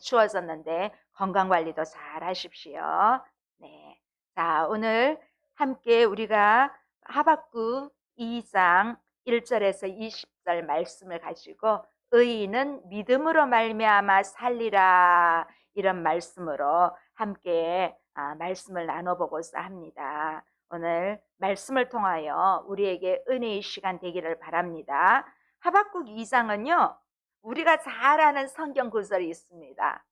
추워졌는데 건강 관리도 잘 하십시오. 네. 자, 오늘 함께 우리가 하박국 2장 1절에서 20절 말씀을 가지고 의인은 믿음으로 말미암아 살리라, 이런 말씀으로 함께 말씀을 나눠보고자 합니다. 오늘 말씀을 통하여 우리에게 은혜의 시간 되기를 바랍니다. 하박국 2장은요, 우리가 잘 아는 성경 구절이 있습니다.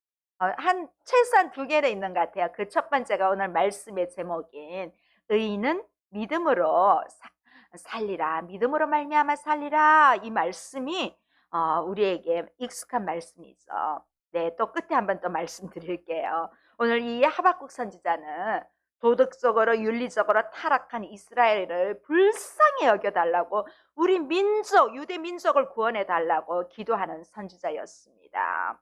최소한 두 개는 있는 것 같아요. 그 첫 번째가 오늘 말씀의 제목인 의인은 믿음으로 살리라, 믿음으로 말미암아 살리라, 이 말씀이 우리에게 익숙한 말씀이죠. 네, 또 끝에 한번 또 말씀드릴게요. 오늘 이 하박국 선지자는 도덕적으로 윤리적으로 타락한 이스라엘을 불쌍히 여겨달라고, 우리 민족, 유대 민족을 구원해달라고 기도하는 선지자였습니다.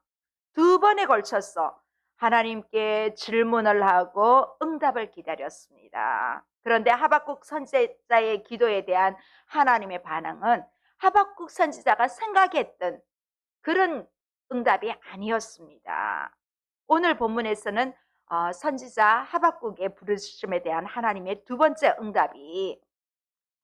두 번에 걸쳐서 하나님께 질문을 하고 응답을 기다렸습니다. 그런데 하박국 선지자의 기도에 대한 하나님의 반응은 하박국 선지자가 생각했던 그런 응답이 아니었습니다. 오늘 본문에서는 선지자 하박국의 부르심에 대한 하나님의 두 번째 응답이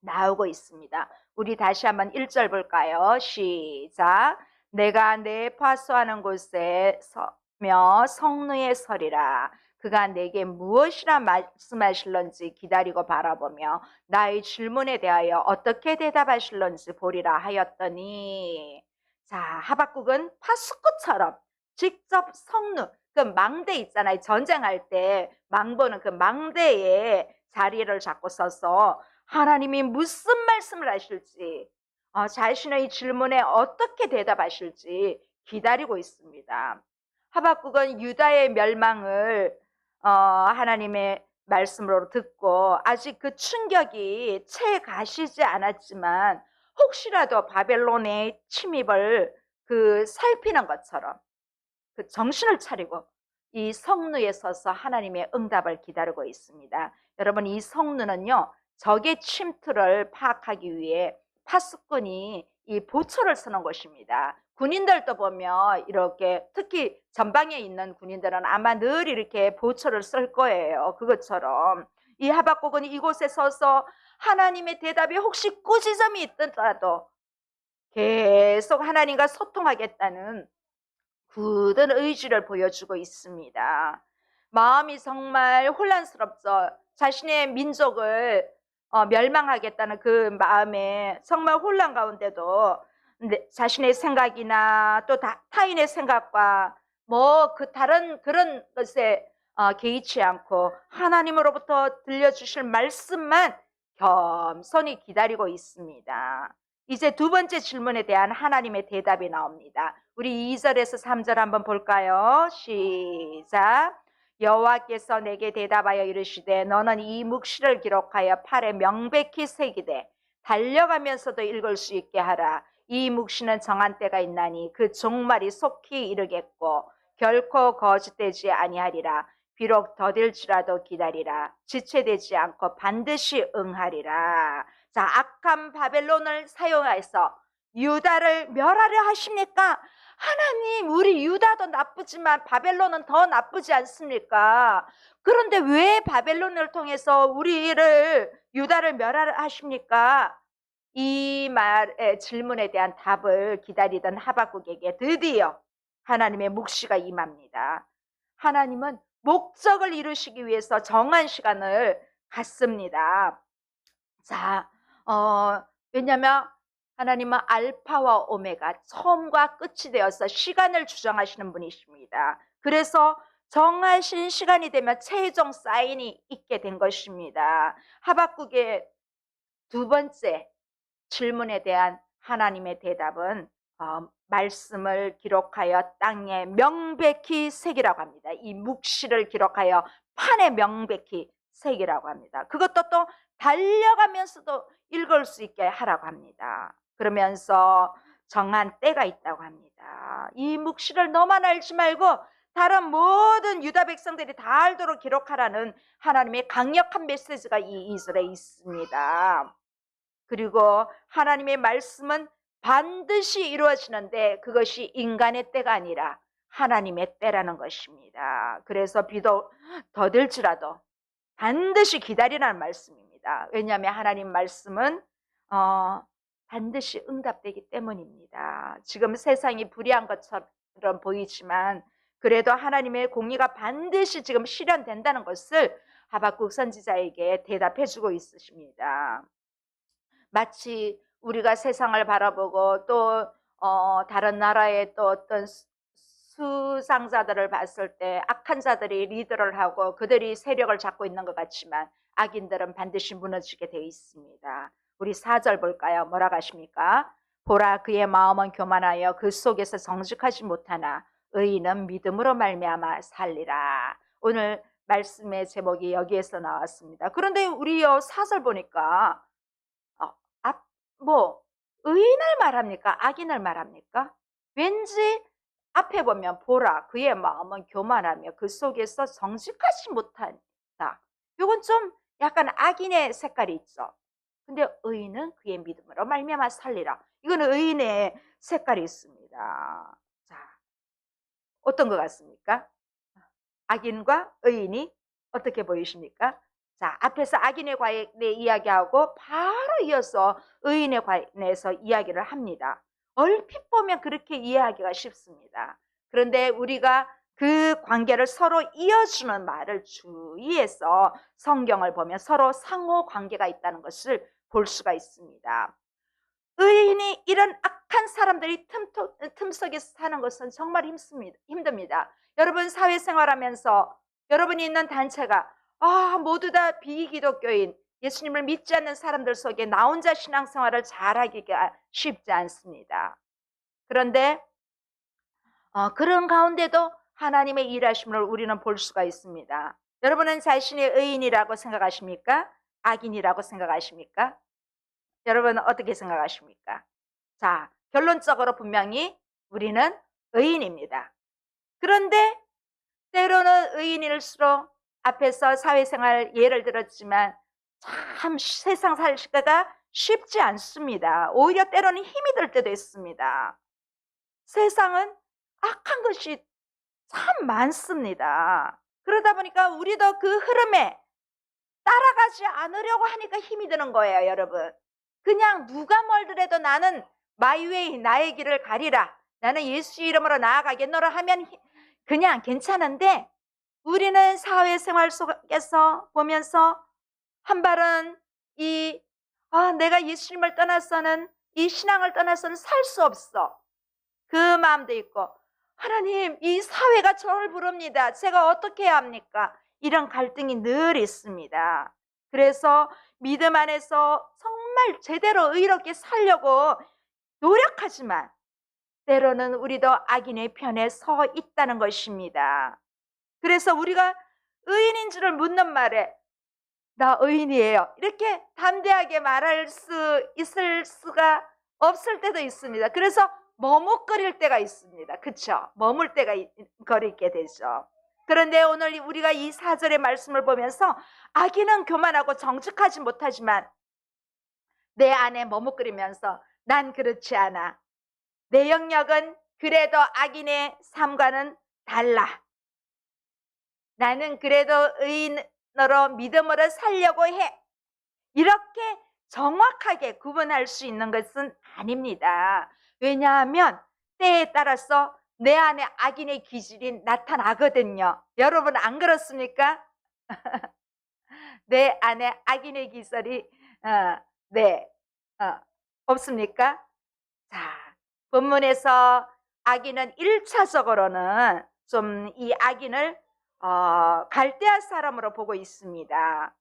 나오고 있습니다. 우리 다시 한번 1절 볼까요? 시작. 내가 내 파수하는 곳에 서며 성루에 서리라. 그가 내게 무엇이라 말씀하실런지 기다리고 바라보며 나의 질문에 대하여 어떻게 대답하실런지 보리라 하였더니, 자, 하박국은 파수꾼처럼 직접 성루, 그 망대 있잖아요. 전쟁할 때 망보는 그 망대에 자리를 잡고 서서 하나님이 무슨 말씀을 하실지, 자신의 질문에 어떻게 대답하실지 기다리고 있습니다. 하박국은 유다의 멸망을 하나님의 말씀으로 듣고 아직 그 충격이 채 가시지 않았지만 혹시라도 바벨론의 침입을 살피는 것처럼 그 정신을 차리고 이 성루에 서서 하나님의 응답을 기다리고 있습니다. 여러분, 이 성루는요, 적의 침투를 파악하기 위해 파수꾼이 이 보초를 서는 곳입니다. 군인들도 보면 이렇게, 특히 전방에 있는 군인들은 아마 늘 이렇게 보초를 쓸 거예요. 그것처럼 이 하박국은 이곳에 서서 하나님의 대답이 혹시 꾸지점이 있더라도 계속 하나님과 소통하겠다는 굳은 의지를 보여주고 있습니다. 마음이 정말 혼란스럽죠. 자신의 민족을 멸망하겠다는 그 마음에 정말 혼란 가운데도 자신의 생각이나 또 타인의 생각과 뭐 그 다른 그런 것에 개의치 않고 하나님으로부터 들려주실 말씀만 겸손히 기다리고 있습니다. 이제 두 번째 질문에 대한 하나님의 대답이 나옵니다. 우리 2절에서 3절 한번 볼까요? 시작. 여호와께서 내게 대답하여 이르시되 너는 이 묵시를 기록하여 팔에 명백히 새기되 달려가면서도 읽을 수 있게 하라. 이 묵시는 정한 때가 있나니 그 종말이 속히 이르겠고 결코 거짓되지 아니하리라. 비록 더딜지라도 기다리라. 지체되지 않고 반드시 응하리라. 자, 악한 바벨론을 사용해서 유다를 멸하려 하십니까? 하나님, 우리 유다도 나쁘지만 바벨론은 더 나쁘지 않습니까? 그런데 왜 바벨론을 통해서 우리를, 유다를 멸하려 하십니까? 이 말의 질문에 대한 답을 기다리던 하박국에게 드디어 하나님의 묵시가 임합니다. 하나님은 목적을 이루시기 위해서 정한 시간을 갖습니다. 자, 왜냐하면 하나님은 알파와 오메가, 처음과 끝이 되어서 시간을 주장하시는 분이십니다. 그래서 정하신 시간이 되면 최종 사인이 있게 된 것입니다. 하박국의 두 번째 질문에 대한 하나님의 대답은 말씀을 기록하여 땅에 명백히 새기라고 합니다. 이 묵시를 기록하여 판에 명백히 새기라고 합니다. 그것도 또 달려가면서도 읽을 수 있게 하라고 합니다. 그러면서 정한 때가 있다고 합니다. 이 묵시를 너만 알지 말고 다른 모든 유다 백성들이 다 알도록 기록하라는 하나님의 강력한 메시지가 이 이절에 있습니다. 그리고 하나님의 말씀은 반드시 이루어지는데 그것이 인간의 때가 아니라 하나님의 때라는 것입니다. 그래서 비도 더딜지라도 반드시 기다리라는 말씀입니다. 왜냐하면 하나님 말씀은 반드시 응답되기 때문입니다. 지금 세상이 불의한 것처럼 보이지만 그래도 하나님의 공의가 반드시 지금 실현된다는 것을 하박국 선지자에게 대답해 주고 있으십니다. 마치 우리가 세상을 바라보고 또 다른 나라의 또 어떤 수상자들을 봤을 때 악한 자들이 리더를 하고 그들이 세력을 잡고 있는 것 같지만 악인들은 반드시 무너지게 되어 있습니다. 우리 4절 볼까요? 뭐라고 하십니까? 보라, 그의 마음은 교만하여 그 속에서 정직하지 못하나 의인은 믿음으로 말미암아 살리라. 오늘 말씀의 제목이 여기에서 나왔습니다. 그런데 우리 4절 보니까 의인을 말합니까? 악인을 말합니까? 왠지 앞에 보면 보라, 그의 마음은 교만하며 그 속에서 정직하지 못한다. 이건 좀 약간 악인의 색깔이 있죠. 근데 의인은 그의 믿음으로 말미암아 살리라. 이거는 의인의 색깔이 있습니다. 자, 어떤 것 같습니까? 악인과 의인이 어떻게 보이십니까? 자, 앞에서 악인에 관해 이야기하고 바로 이어서 의인에 관해서 이야기를 합니다. 얼핏 보면 그렇게 이해하기가 쉽습니다. 그런데 우리가 그 관계를 서로 이어주는 말을 주의해서 성경을 보면 서로 상호 관계가 있다는 것을 볼 수가 있습니다. 의인이 이런 악한 사람들이 틈속에서 사는 것은 정말 힘듭니다. 여러분 사회생활하면서 여러분이 있는 단체가 모두 다 비기독교인 예수님을 믿지 않는 사람들 속에 나 혼자 신앙생활을 잘하기가 쉽지 않습니다. 그런데 그런 가운데도 하나님의 일하심을 우리는 볼 수가 있습니다. 여러분은 자신이 의인이라고 생각하십니까? 악인이라고 생각하십니까? 여러분 어떻게 생각하십니까? 자, 결론적으로 분명히 우리는 의인입니다. 그런데 때로는 의인일수록 앞에서 사회생활 예를 들었지만 참 세상 살기가 쉽지 않습니다. 오히려 때로는 힘이 들 때도 있습니다. 세상은 악한 것이 참 많습니다. 그러다 보니까 우리도 그 흐름에 따라가지 않으려고 하니까 힘이 드는 거예요, 여러분. 그냥 누가 멀더라도 나는 마이웨이, 나의 길을 가리라. 나는 예수 이름으로 나아가겠노라 하면 그냥 괜찮은데 우리는 사회생활 속에서 보면서 한 발은 내가 예수님을 떠나서는 이 신앙을 떠나서는 살 수 없어. 그 마음도 있고 하나님 이 사회가 저를 부릅니다. 제가 어떻게 해야 합니까? 이런 갈등이 늘 있습니다. 그래서 믿음 안에서 정말 제대로 의롭게 살려고 노력하지만 때로는 우리도 악인의 편에 서 있다는 것입니다. 그래서 우리가 의인인 줄을 묻는 말에 나 의인이에요. 이렇게 담대하게 말할 수 있을 수가 없을 때도 있습니다. 그래서 머뭇거릴 때가 있습니다. 그렇죠? 머물 때가 거리게 되죠. 그런데 오늘 우리가 이 4절의 말씀을 보면서 악인은 교만하고 정직하지 못하지만 내 안에 머뭇거리면서 난 그렇지 않아. 내 영역은 그래도 악인의 삶과는 달라. 나는 그래도 의인으로 믿음으로 살려고 해. 이렇게 정확하게 구분할 수 있는 것은 아닙니다. 왜냐하면 때에 따라서 내 안에 악인의 기질이 나타나거든요. 여러분 안 그렇습니까? 내 안에 악인의 기질이 없습니까? 자, 본문에서 악인은 1차적으로는 좀 이 악인을 갈대아 사람으로 보고 있습니다.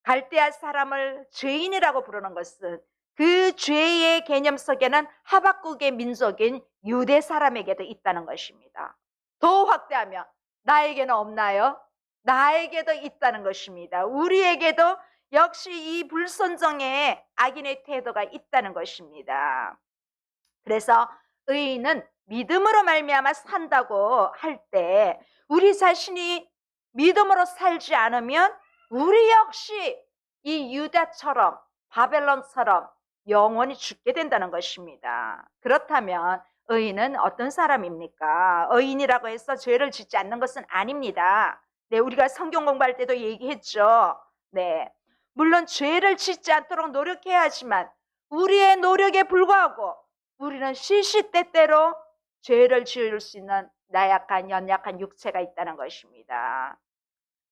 갈대아 사람을 죄인이라고 부르는 것은 그 죄의 개념 속에는 하박국의 민족인 유대 사람에게도 있다는 것입니다. 더 확대하면 나에게는 없나요? 나에게도 있다는 것입니다. 우리에게도 역시 이 불순종의 악인의 태도가 있다는 것입니다. 그래서 의인은 믿음으로 말미암아 산다고 할 때 우리 자신이 믿음으로 살지 않으면 우리 역시 이 유다처럼 바벨론처럼 영원히 죽게 된다는 것입니다. 그렇다면 의인은 어떤 사람입니까? 의인이라고 해서 죄를 짓지 않는 것은 아닙니다. 네, 우리가 성경 공부할 때도 얘기했죠. 네, 물론 죄를 짓지 않도록 노력해야 하지만 우리의 노력에 불구하고 우리는 시시때때로 죄를 지을 수 있는 나약한 연약한 육체가 있다는 것입니다.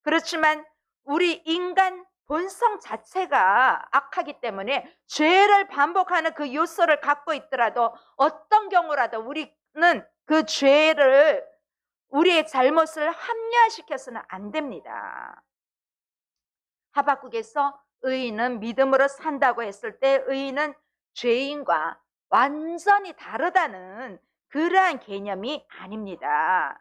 그렇지만 우리 인간 본성 자체가 악하기 때문에 죄를 반복하는 그 요소를 갖고 있더라도 어떤 경우라도 우리는 그 죄를 우리의 잘못을 합리화시켜서는 안 됩니다. 하박국에서 의인은 믿음으로 산다고 했을 때 의인은 죄인과 완전히 다르다는 그러한 개념이 아닙니다.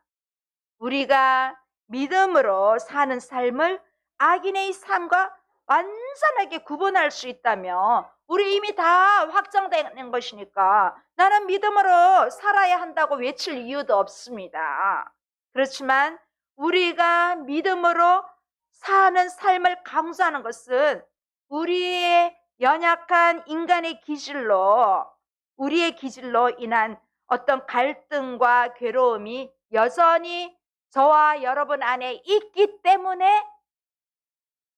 우리가 믿음으로 사는 삶을 악인의 삶과 완전하게 구분할 수 있다면 우리 이미 다 확정되는 것이니까 나는 믿음으로 살아야 한다고 외칠 이유도 없습니다. 그렇지만 우리가 믿음으로 사는 삶을 강조하는 것은 우리의 연약한 인간의 우리의 기질로 인한 어떤 갈등과 괴로움이 여전히 저와 여러분 안에 있기 때문에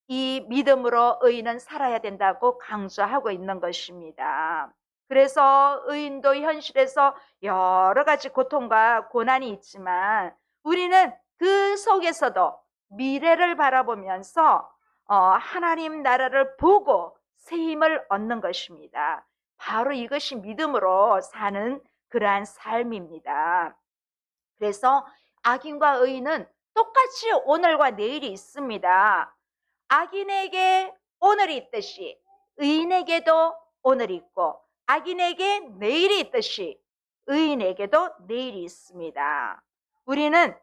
이 믿음으로 의인은 살아야 된다고 강조하고 있는 것입니다. 그래서 의인도 현실에서 여러 가지 고통과 고난이 있지만 우리는 그 속에서도 미래를 바라보면서 하나님 나라를 보고 새 힘을 얻는 것입니다. 바로 이것이 믿음으로 사는 그러한 삶입니다. 그래서 악인과 의인은 똑같이 오늘과 내일이 있습니다. 악인에게 오늘이 있듯이 의인에게도 오늘이 있고 악인에게 내일이 있듯이 의인에게도 내일이 있습니다. 우리는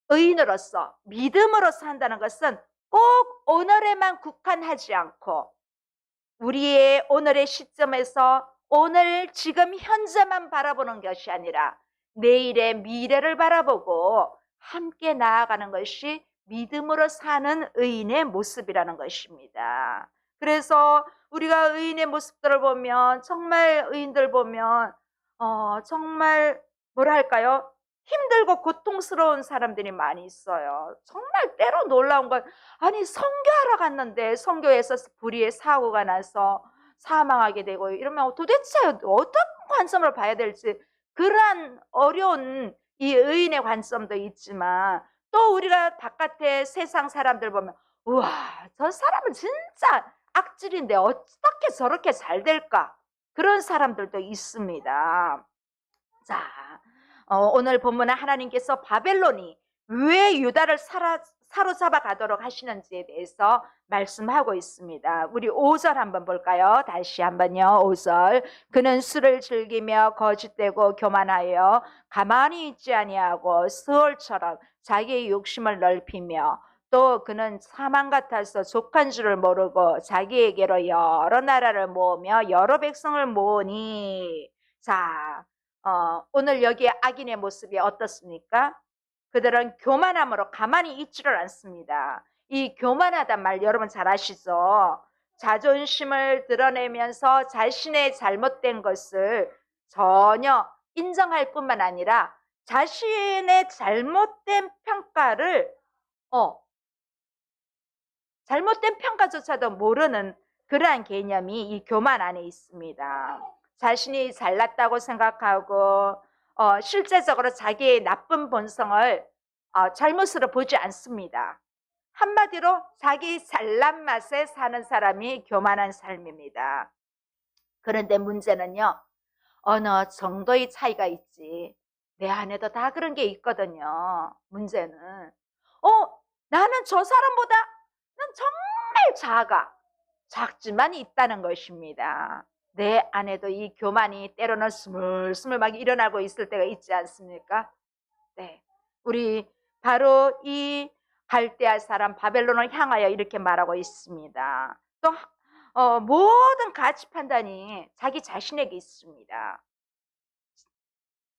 의인으로서 믿음으로 산다는 것은 꼭 오늘에만 국한하지 않고 우리의 오늘의 시점에서 오늘 지금 현재만 바라보는 것이 아니라 내일의 미래를 바라보고 함께 나아가는 것이 믿음으로 사는 의인의 모습이라는 것입니다. 그래서 우리가 의인의 모습들을 보면 정말 의인들 보면 정말 뭐랄까요? 힘들고 고통스러운 사람들이 많이 있어요. 정말 때로 놀라운 건 아니 선교하러 갔는데 선교에서 불의의 사고가 나서 사망하게 되고 이러면 도대체 어떤 관점으로 봐야 될지 그러한 어려운 이 의인의 관점도 있지만 또 우리가 바깥에 세상 사람들 보면 우와 저 사람은 진짜 악질인데 어떻게 저렇게 잘 될까 그런 사람들도 있습니다. 자, 오늘 본문은 하나님께서 바벨론이 왜 유다를 사로잡아 가도록 하시는지에 대해서 말씀하고 있습니다. 우리 5절 한번 볼까요? 다시 한번요. 5절. 그는 술을 즐기며 거짓되고 교만하여 가만히 있지 아니하고 스올처럼 자기의 욕심을 넓히며 또 그는 사망 같아서 족한 줄을 모르고 자기에게로 여러 나라를 모으며 여러 백성을 모으니 자 오늘 여기에 악인의 모습이 어떻습니까? 그들은 교만함으로 가만히 있지를 않습니다. 이 교만하단 말 여러분 잘 아시죠? 자존심을 드러내면서 자신의 잘못된 것을 전혀 인정할 뿐만 아니라 자신의 잘못된 평가조차도 모르는 그러한 개념이 이 교만 안에 있습니다. 자신이 잘났다고 생각하고 실제적으로 자기의 나쁜 본성을 잘못으로 보지 않습니다. 한마디로 자기 잘난 맛에 사는 사람이 교만한 삶입니다. 그런데 문제는요. 어느 정도의 차이가 있지. 내 안에도 다 그런 게 있거든요. 문제는 나는 저 사람보다 난 정말 작지만 있다는 것입니다. 내 안에도 이 교만이 때로는 스물스물 막 일어나고 있을 때가 있지 않습니까? 네, 우리 바로 이 갈대아 사람 바벨론을 향하여 이렇게 말하고 있습니다. 또 모든 가치 판단이 자기 자신에게 있습니다.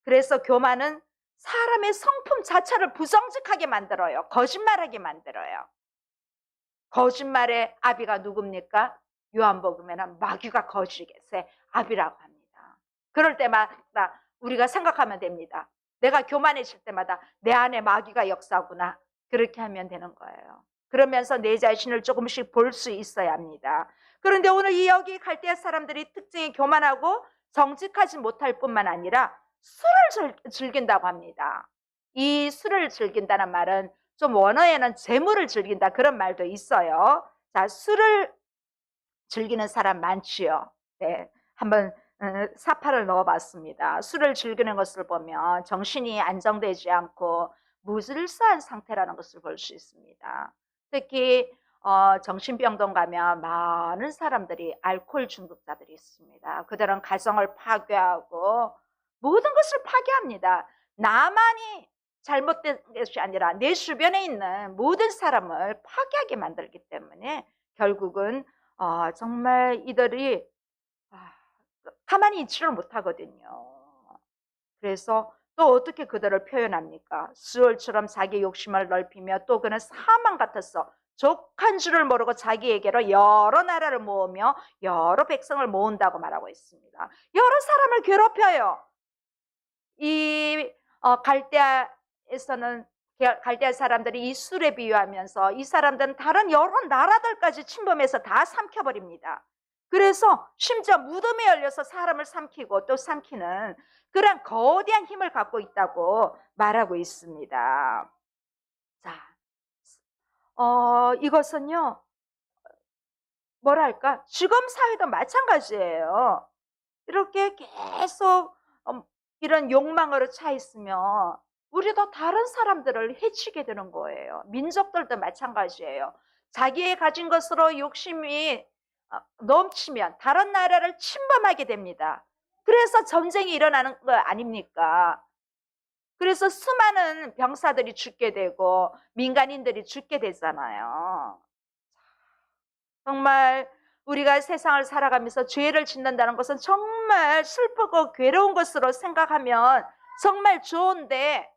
그래서 교만은 사람의 성품 자체를 부정직하게 만들어요. 거짓말하게 만들어요. 거짓말의 아비가 누굽니까? 요한복음에는 마귀가 거짓의 아비라고 합니다. 그럴 때마다 우리가 생각하면 됩니다. 내가 교만해질 때마다 내 안에 마귀가 역사구나. 그렇게 하면 되는 거예요. 그러면서 내 자신을 조금씩 볼 수 있어야 합니다. 그런데 오늘 이 여기 갈대아 사람들이 특징이 교만하고 정직하지 못할 뿐만 아니라 술을 즐긴다고 합니다. 이 술을 즐긴다는 말은 좀 원어에는 재물을 즐긴다 그런 말도 있어요. 자, 술을 즐기는 사람 많지요. 네, 한번 사파를 넣어봤습니다. 술을 즐기는 것을 보면 정신이 안정되지 않고 무질서한 상태라는 것을 볼 수 있습니다. 특히 정신병동 가면 많은 사람들이 알코올 중독자들이 있습니다. 그들은 가정을 파괴하고 모든 것을 파괴합니다. 나만이 잘못된 것이 아니라 내 주변에 있는 모든 사람을 파괴하게 만들기 때문에 결국은 정말 이들이 가만히 있지를 못하거든요. 그래서 또 어떻게 그들을 표현합니까? 수월처럼 자기 욕심을 넓히며 또 그는 사망 같았어. 족한 줄을 모르고 자기에게로 여러 나라를 모으며 여러 백성을 모은다고 말하고 있습니다. 여러 사람을 괴롭혀요. 이 갈대아에서는 갈대아 사람들이 이 술에 비유하면서 이 사람들은 다른 여러 나라들까지 침범해서 다 삼켜버립니다. 그래서 심지어 무덤에 열려서 사람을 삼키고 또 삼키는 그런 거대한 힘을 갖고 있다고 말하고 있습니다. 자, 이것은요, 뭐랄까, 지금 사회도 마찬가지예요. 이렇게 계속 이런 욕망으로 차 있으면 우리도 다른 사람들을 해치게 되는 거예요. 민족들도 마찬가지예요. 자기의 가진 것으로 욕심이 넘치면 다른 나라를 침범하게 됩니다. 그래서 전쟁이 일어나는 거 아닙니까? 그래서 수많은 병사들이 죽게 되고 민간인들이 죽게 되잖아요. 정말 우리가 세상을 살아가면서 죄를 짓는다는 것은 정말 슬프고 괴로운 것으로 생각하면 정말 좋은데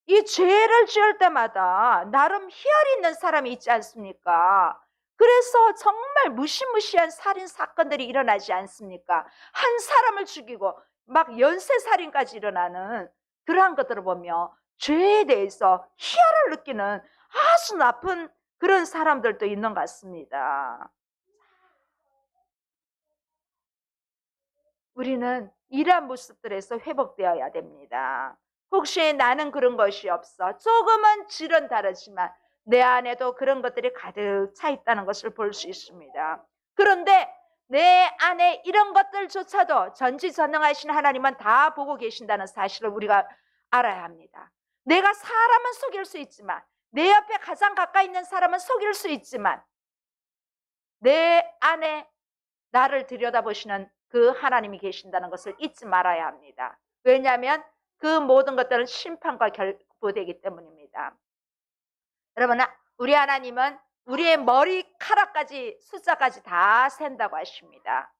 이 죄를 지을 때마다 나름 희열이 있는 사람이 있지 않습니까? 그래서 정말 무시무시한 살인 사건들이 일어나지 않습니까? 한 사람을 죽이고 막 연쇄살인까지 일어나는 그러한 것들을 보며 죄에 대해서 희열을 느끼는 아주 나쁜 그런 사람들도 있는 것 같습니다. 우리는 이러한 모습들에서 회복되어야 됩니다. 혹시 나는 그런 것이 없어. 조금은 질은 다르지만 내 안에도 그런 것들이 가득 차 있다는 것을 볼 수 있습니다. 그런데 내 안에 이런 것들조차도 전지전능하신 하나님은 다 보고 계신다는 사실을 우리가 알아야 합니다. 내가 사람은 속일 수 있지만 내 옆에 가장 가까이 있는 사람은 속일 수 있지만 내 안에 나를 들여다보시는 그 하나님이 계신다는 것을 잊지 말아야 합니다. 왜냐하면 그 모든 것들은 심판과 결부되기 때문입니다. 여러분, 우리 하나님은 우리의 머리카락까지 숫자까지 다 센다고 하십니다.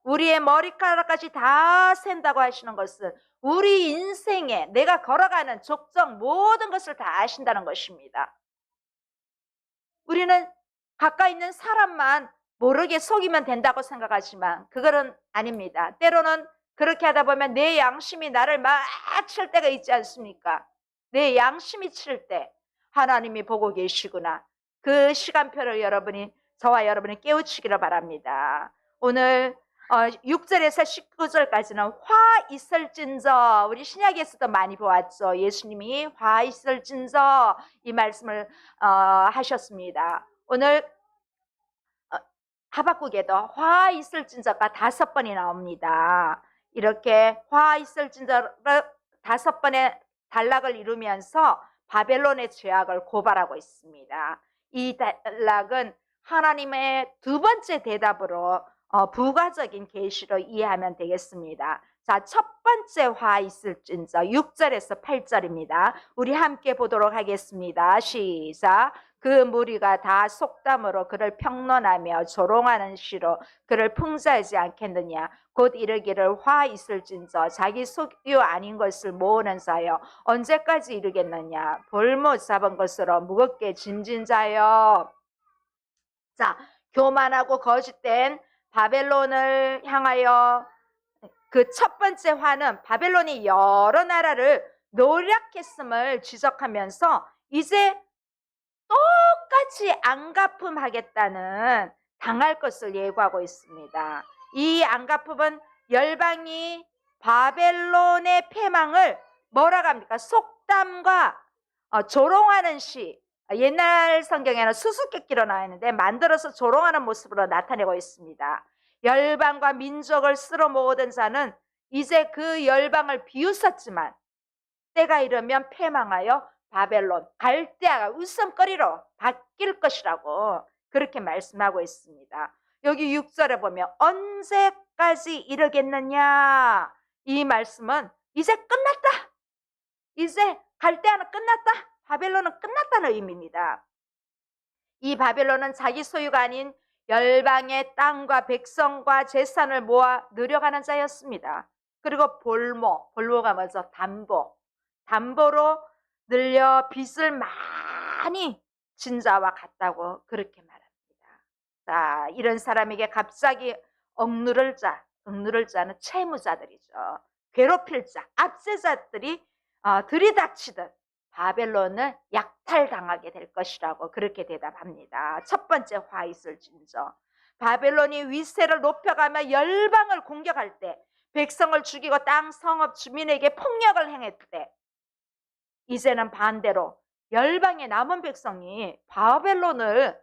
우리의 머리카락까지 다 센다고 하시는 것은 우리 인생에 내가 걸어가는 족적 모든 것을 다 아신다는 것입니다. 우리는 가까이 있는 사람만 모르게 속이면 된다고 생각하지만 그거는 아닙니다. 때로는 그렇게 하다 보면 내 양심이 나를 막 칠 때가 있지 않습니까? 내 양심이 칠 때 하나님이 보고 계시구나. 그 시간표를 저와 여러분이 깨우치기를 바랍니다. 오늘 6절에서 19절까지는 화 있을진저, 우리 신약에서도 많이 보았죠. 예수님이 화 있을진저 이 말씀을 하셨습니다. 오늘 하박국에도 화 있을진저가 5번이 나옵니다. 이렇게 화 있을진저를 5번의 단락을 이루면서 바벨론의 죄악을 고발하고 있습니다. 이 단락은 하나님의 두 번째 대답으로 부가적인 계시로 이해하면 되겠습니다. 자, 첫 번째 화 있을진저 6절에서 8절입니다. 우리 함께 보도록 하겠습니다. 시작. 그 무리가 다 속담으로 그를 평론하며 조롱하는 시로 그를 풍자하지 않겠느냐. 곧 이르기를 화 있을진저 자기 소유 아닌 것을 모으는 자여 언제까지 이르겠느냐. 볼못 잡은 것으로 무겁게 짐진 자여. 자, 교만하고 거짓된 바벨론을 향하여 그 첫 번째 화는 바벨론이 여러 나라를 노략했음을 지적하면서 이제 똑같이 안갚음하겠다는 당할 것을 예고하고 있습니다. 이 안갚음은 열방이 바벨론의 패망을 뭐라고 합니까? 속담과 조롱하는 시, 옛날 성경에는 수수께끼로 나와 있는데 만들어서 조롱하는 모습으로 나타내고 있습니다. 열방과 민족을 쓸어 모으던 자는 이제 그 열방을 비웃었지만 때가 이르면 패망하여 바벨론, 갈대아가 웃음거리로 바뀔 것이라고 그렇게 말씀하고 있습니다. 여기 6절에 보면 언제까지 이르겠느냐, 이 말씀은 이제 끝났다, 이제 갈대아는 끝났다, 바벨론은 끝났다는 의미입니다. 이 바벨론은 자기 소유가 아닌 열방의 땅과 백성과 재산을 모아 늘려가는 자였습니다. 그리고 볼모가 뭐죠? 담보로 늘려 빚을 많이 진 자와 같다고 그렇게 말합니다. 자, 이런 사람에게 갑자기 억누를 자는 채무자들이죠. 괴롭힐 자, 압제자들이 들이닥치듯 바벨론을 약탈당하게 될 것이라고 그렇게 대답합니다. 첫 번째 화 있을진저. 바벨론이 위세를 높여가며 열방을 공격할 때, 백성을 죽이고 땅 성읍 주민에게 폭력을 행했대. 이제는 반대로 열방의 남은 백성이 바벨론을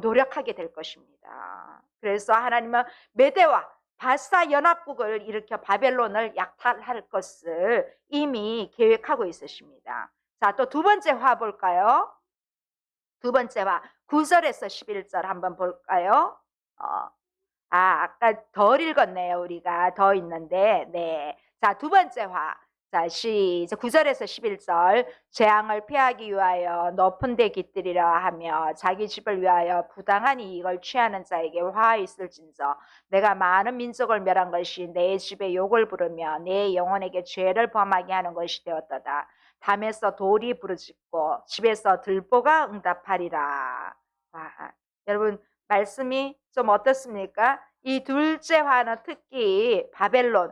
노력하게 될 것입니다. 그래서 하나님은 메대와 바사 연합국을 일으켜 바벨론을 약탈할 것을 이미 계획하고 있으십니다. 자, 또 두 번째 화 볼까요? 두 번째 화 9절에서 11절 한번 볼까요? 아까 덜 읽었네요. 우리가 더 있는데. 네. 자, 두 번째 화. 자, 시작. 9절에서 11절. 재앙을 피하기 위하여 높은 데 깃들이라 하며 자기 집을 위하여 부당한 이익을 취하는 자에게 화 있을진저. 내가 많은 민족을 멸한 것이 내 집에 욕을 부르며 내 영혼에게 죄를 범하게 하는 것이 되었도다. 담에서 돌이 부르짖고 집에서 들보가 응답하리라. 여러분, 말씀이 좀 어떻습니까? 이 둘째 화는 특히 바벨론,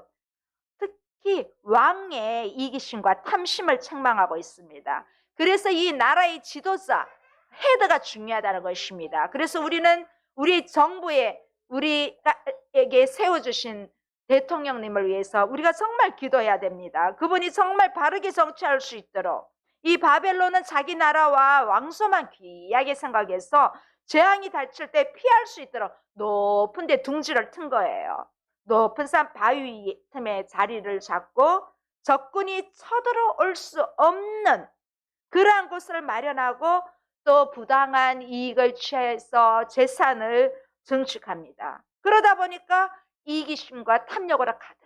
특히 왕의 이기심과 탐심을 책망하고 있습니다. 그래서 이 나라의 지도자, 헤드가 중요하다는 것입니다. 그래서 우리는 우리 정부에, 우리에게 세워주신 대통령님을 위해서 우리가 정말 기도해야 됩니다. 그분이 정말 바르게 정치할 수 있도록. 이 바벨론은 자기 나라와 왕소만 귀하게 생각해서 재앙이 닥칠 때 피할 수 있도록 높은 데 둥지를 튼 거예요. 높은 산 바위 틈에 자리를 잡고 적군이 쳐들어올 수 없는 그러한 곳을 마련하고 또 부당한 이익을 취해서 재산을 증축합니다. 그러다 보니까 이기심과 탐욕으로 가득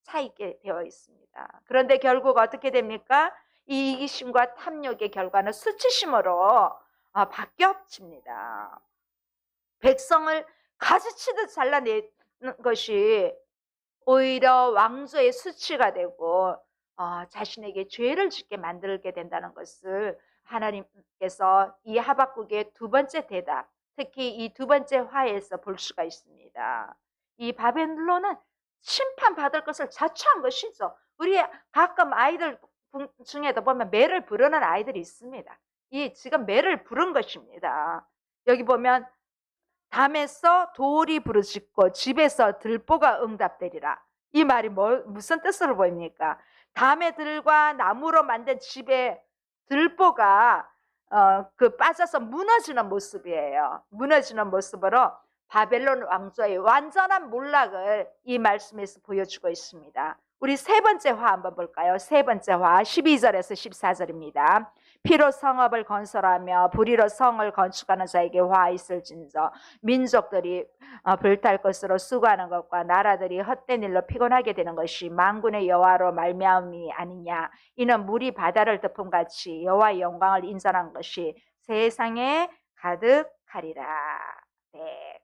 차 있게 되어 있습니다. 그런데 결국 어떻게 됩니까? 이 이기심과 탐욕의 결과는 수치심으로 바뀌어집니다. 백성을 가지치듯 잘라내는 것이 오히려 왕조의 수치가 되고 자신에게 죄를 짓게 만들게 된다는 것을 하나님께서 이 하박국의 두 번째 대답, 특히 이 두 번째 화에서 볼 수가 있습니다. 이 바벨론은 심판받을 것을 자초한 것이죠. 우리 가끔 아이들 중에도 보면 매를 부르는 아이들이 있습니다. 이 지금 매를 부른 것입니다. 여기 보면 담에서 돌이 부르짖고 집에서 들보가 응답되리라. 이 말이 무슨 뜻으로 보입니까? 담의 들과 나무로 만든 집에 들보가 빠져서 무너지는 모습이에요. 무너지는 모습으로 바벨론 왕조의 완전한 몰락을 이 말씀에서 보여주고 있습니다. 우리 세 번째 화 한번 볼까요? 세 번째 화 12절에서 14절입니다. 피로 성읍을 건설하며 불의로 성을 건축하는 자에게 화 있을진저. 민족들이 불탈 것으로 수고하는 것과 나라들이 헛된 일로 피곤하게 되는 것이 만군의 여호와로 말미암음이 아니냐. 이는 물이 바다를 덮음같이 여호와의 영광을 인정한 것이 세상에 가득하리라. 네,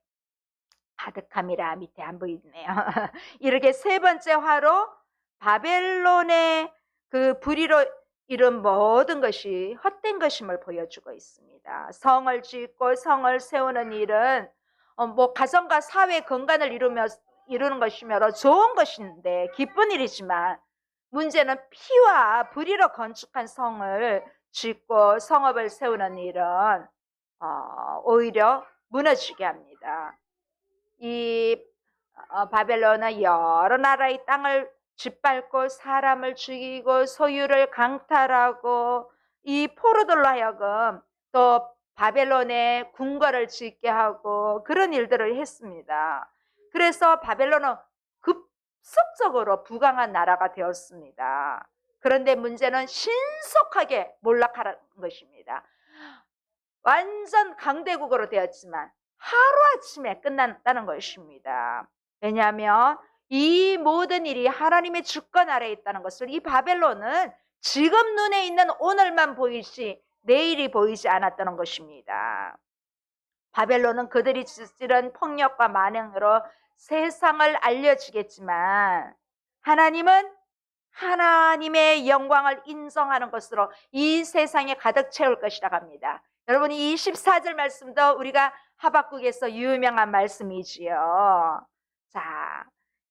가득함이라. 밑에 안 보이네요. 이렇게 세 번째 화로 바벨론의 그 불의로 이런 모든 것이 헛된 것임을 보여주고 있습니다. 성을 짓고 성을 세우는 일은 가정과 사회 건강을 이루는 것이므로 좋은 것인데 기쁜 일이지만 문제는 피와 불의로 건축한 성을 짓고 성읍을 세우는 일은 오히려 무너지게 합니다. 이 바벨론은 여러 나라의 땅을 짓밟고 사람을 죽이고 소유를 강탈하고 이 포로들로 하여금 또 바벨론에 궁궐을 짓게 하고 그런 일들을 했습니다. 그래서 바벨론은 급속적으로 부강한 나라가 되었습니다. 그런데 문제는 신속하게 몰락하는 것입니다. 완전 강대국으로 되었지만 하루아침에 끝났다는 것입니다. 왜냐하면 이 모든 일이 하나님의 주권 아래에 있다는 것을 이 바벨론은 지금 눈에 있는 오늘만 보이지 내일이 보이지 않았다는 것입니다. 바벨론은 그들이 저지른 폭력과 만행으로 세상을 알려주겠지만 하나님은 하나님의 영광을 인정하는 것으로 이 세상에 가득 채울 것이라고 합니다. 여러분, 이 24절 말씀도 우리가 하박국에서 유명한 말씀이지요. 자,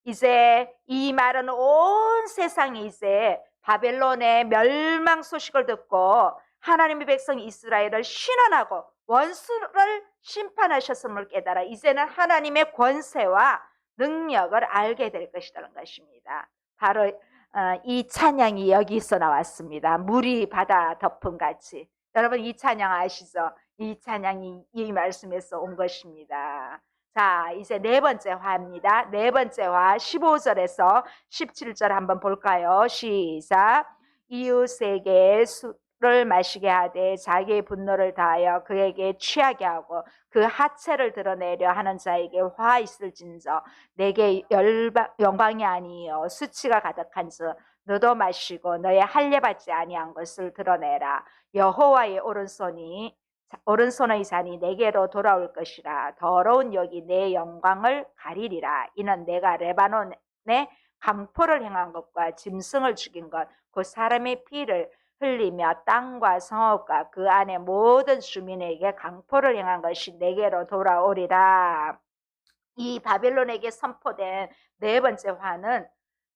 이제 이 말은 온 세상이 이제 바벨론의 멸망 소식을 듣고 하나님의 백성 이스라엘을 신원하고 원수를 심판하셨음을 깨달아 이제는 하나님의 권세와 능력을 알게 될 것이라는 것입니다. 바로 이 찬양이 여기서 나왔습니다. 물이 바다 덮음 같이. 여러분, 이 찬양 아시죠? 이 찬양이 이 말씀에서 온 것입니다. 자, 이제 네 번째 화입니다. 네 번째 화 15절에서 17절 한번 볼까요? 시작. 이웃에게 술을 마시게 하되 자기의 분노를 다하여 그에게 취하게 하고 그 하체를 드러내려 하는 자에게 화 있을진저 내게 영광이 아니요 수치가 가득한즉 너도 마시고 너의 할례 받지 아니한 것을 드러내라. 여호와의 오른손의 잔이 내게로 돌아올 것이라. 더러운 역이 내 영광을 가리리라. 이는 내가 레바논에 강포를 행한 것과 짐승을 죽인 것 그 사람의 피를 흘리며 땅과 성읍과 그 안에 모든 주민에게 강포를 행한 것이 내게로 돌아오리라. 이 바벨론에게 선포된 네 번째 화는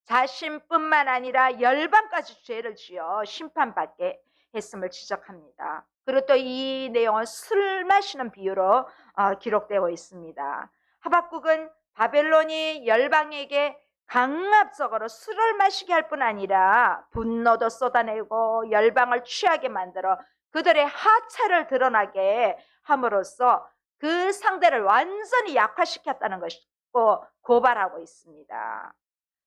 자신뿐만 아니라 열방까지 죄를 지어 심판받게 했음을 지적합니다. 그리고 또 이 내용은 술 마시는 비유로 기록되어 있습니다. 하박국은 바벨론이 열방에게 강압적으로 술을 마시게 할 뿐 아니라 분노도 쏟아내고 열방을 취하게 만들어 그들의 하체를 드러나게 함으로써 그 상대를 완전히 약화시켰다는 것이고 고발하고 있습니다.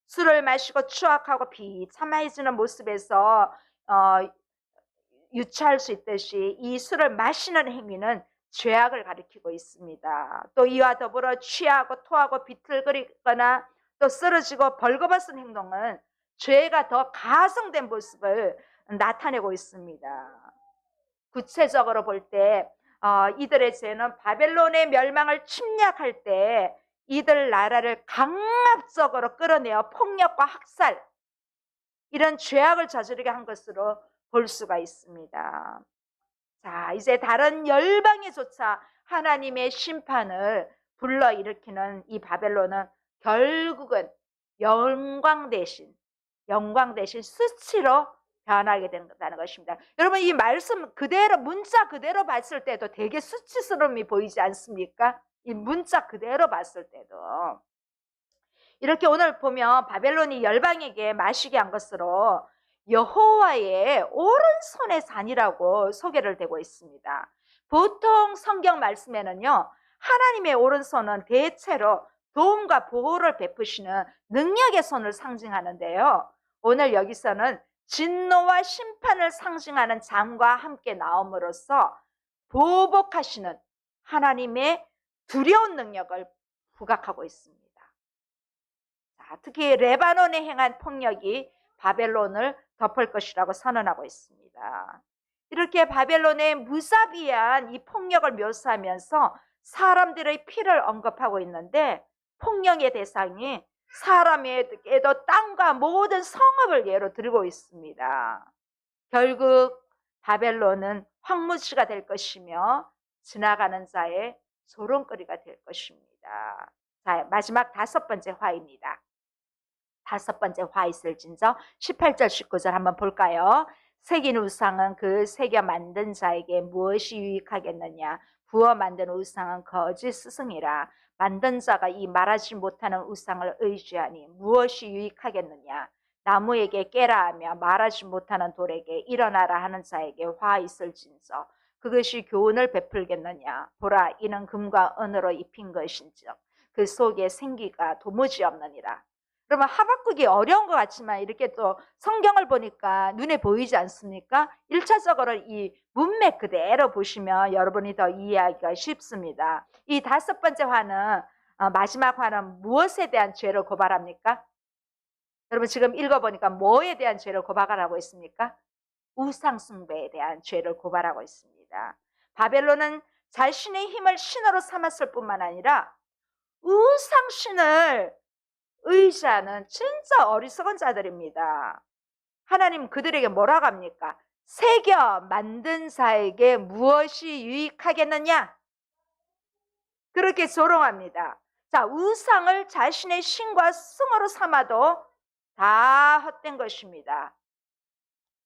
술을 마시고 추악하고 비참해지는 모습에서 유추할 수 있듯이 이 술을 마시는 행위는 죄악을 가리키고 있습니다. 또 이와 더불어 취하고 토하고 비틀거리거나 또 쓰러지고 벌거벗은 행동은 죄가 더 가성된 모습을 나타내고 있습니다. 구체적으로 볼 때 이들의 죄는 바벨론의 멸망을 침략할 때 이들 나라를 강압적으로 끌어내어 폭력과 학살 이런 죄악을 저지르게 한 것으로 볼 수가 있습니다. 자, 이제 다른 열방에조차 하나님의 심판을 불러일으키는 이 바벨론은 결국은 영광 대신 수치로 변하게 된다는 것입니다. 여러분, 이 말씀 그대로 문자 그대로 봤을 때도 되게 수치스러움이 보이지 않습니까? 이 문자 그대로 봤을 때도 이렇게 오늘 보면 바벨론이 열방에게 마시게 한 것으로 여호와의 오른손의 잔이라고 소개를 되고 있습니다. 보통 성경 말씀에는요, 하나님의 오른손은 대체로 도움과 보호를 베푸시는 능력의 손을 상징하는데요. 오늘 여기서는 진노와 심판을 상징하는 잔과 함께 나옴으로써 보복하시는 하나님의 두려운 능력을 부각하고 있습니다. 자, 특히 레바논에 행한 폭력이 바벨론을 덮을 것이라고 선언하고 있습니다. 이렇게 바벨론의 무자비한 이 폭력을 묘사하면서 사람들의 피를 언급하고 있는데 폭력의 대상이 사람에게도 땅과 모든 성읍을 예로 들고 있습니다. 결국 바벨론은 황무지가 될 것이며 지나가는 자의 조롱거리가 될 것입니다. 자, 마지막 5번째 화입니다. 5번째 화 있을진저 18절 19절 한번 볼까요? 새긴 우상은 그 새겨 만든 자에게 무엇이 유익하겠느냐? 부어 만든 우상은 거짓 스승이라. 만든 자가 이 말하지 못하는 우상을 의지하니 무엇이 유익하겠느냐? 나무에게 깨라 하며 말하지 못하는 돌에게 일어나라 하는 자에게 화 있을진저 그것이 교훈을 베풀겠느냐? 보라, 이는 금과 은으로 입힌 것인즉 그 속에 생기가 도무지 없느니라. 그러면 하박국이 어려운 것 같지만 이렇게 또 성경을 보니까 눈에 보이지 않습니까? 1차적으로 이 문맥 그대로 보시면 여러분이 더 이해하기가 쉽습니다. 이 5번째 화는 마지막 화는 무엇에 대한 죄를 고발합니까? 여러분 지금 읽어보니까 뭐에 대한 죄를 고발하고 있습니까? 우상 숭배에 대한 죄를 고발하고 있습니다. 바벨론은 자신의 힘을 신으로 삼았을 뿐만 아니라 우상신을 의지하는 진짜 어리석은 자들입니다. 하나님 그들에게 뭐라고 합니까? 새겨 만든 자에게 무엇이 유익하겠느냐? 그렇게 조롱합니다. 자, 우상을 자신의 신과 승으로 삼아도 다 헛된 것입니다.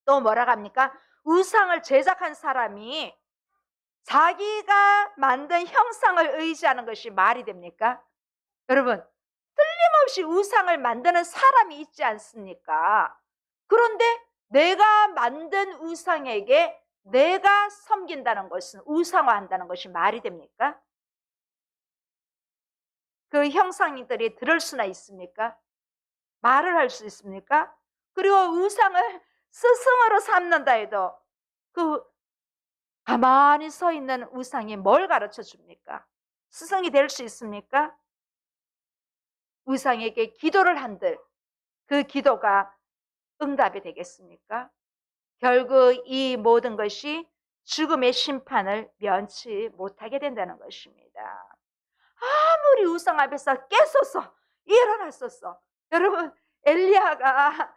또 뭐라고 합니까? 우상을 제작한 사람이 자기가 만든 형상을 의지하는 것이 말이 됩니까? 여러분, 틀림없이 우상을 만드는 사람이 있지 않습니까? 그런데 내가 만든 우상에게 내가 섬긴다는 것은 우상화한다는 것이 말이 됩니까? 그 형상들이 들을 수나 있습니까? 말을 할 수 있습니까? 그리고 우상을 스승으로 삼는다 해도 그 가만히 서 있는 우상이 뭘 가르쳐 줍니까? 스승이 될 수 있습니까? 우상에게 기도를 한들 그 기도가 응답이 되겠습니까? 결국 이 모든 것이 죽음의 심판을 면치 못하게 된다는 것입니다. 아무리 우상 앞에서 깨서서 일어났었어. 여러분 엘리야가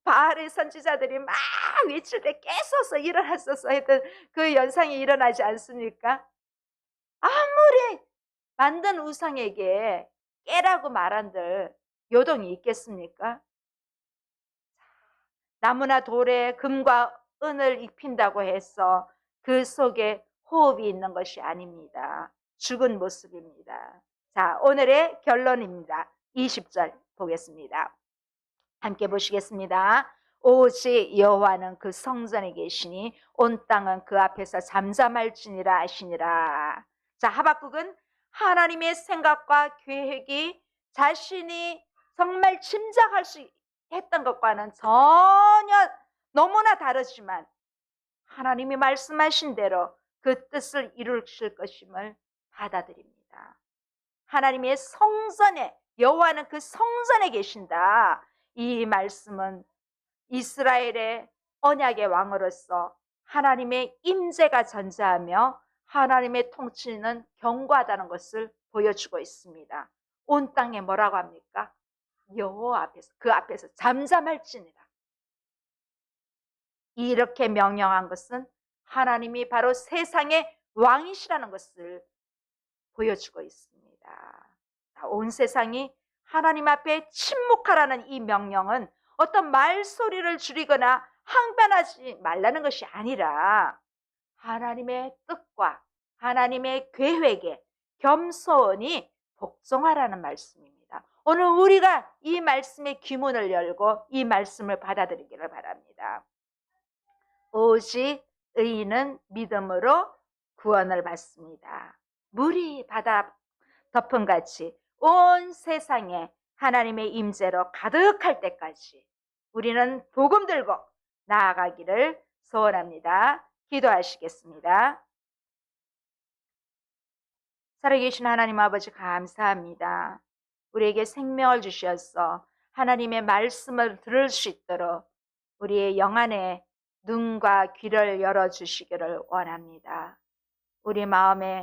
바알의 선지자들이 막 외칠 때 깨서서 일어났었어 했던 그 연상이 일어나지 않습니까? 아무리 만든 우상에게 깨라고 말한들 요동이 있겠습니까? 나무나 돌에 금과 은을 입힌다고 해서 그 속에 호흡이 있는 것이 아닙니다. 죽은 모습입니다. 자, 오늘의 결론입니다. 20절 보겠습니다. 함께 보시겠습니다. 오직 여호와는 그 성전에 계시니 온 땅은 그 앞에서 잠잠할지니라 하시니라. 자, 하박국은 하나님의 생각과 계획이 자신이 정말 짐작할 수 했던 것과는 전혀 너무나 다르지만 하나님이 말씀하신 대로 그 뜻을 이루실 것임을 받아들입니다. 하나님의 성전에, 여호와는 그 성전에 계신다. 이 말씀은 이스라엘의 언약의 왕으로서 하나님의 임재가 전제하며 하나님의 통치는 견고하다는 것을 보여주고 있습니다. 온 땅에 뭐라고 합니까? 여호와 앞에서, 그 앞에서 잠잠할지니라. 이렇게 명령한 것은 하나님이 바로 세상의 왕이시라는 것을 보여주고 있습니다. 온 세상이 하나님 앞에 침묵하라는 이 명령은 어떤 말소리를 줄이거나 항변하지 말라는 것이 아니라 하나님의 뜻과 하나님의 계획에 겸손히 복종하라는 말씀입니다. 오늘 우리가 이 말씀의 귀문을 열고 이 말씀을 받아들이기를 바랍니다. 오직 의인은 믿음으로 구원을 받습니다. 물이 바다 덮은 같이 온 세상에 하나님의 임재로 가득할 때까지 우리는 복음 들고 나아가기를 소원합니다. 기도하시겠습니다. 살아계신 하나님 아버지 감사합니다. 우리에게 생명을 주셔서 하나님의 말씀을 들을 수 있도록 우리의 영안에 눈과 귀를 열어주시기를 원합니다. 우리 마음에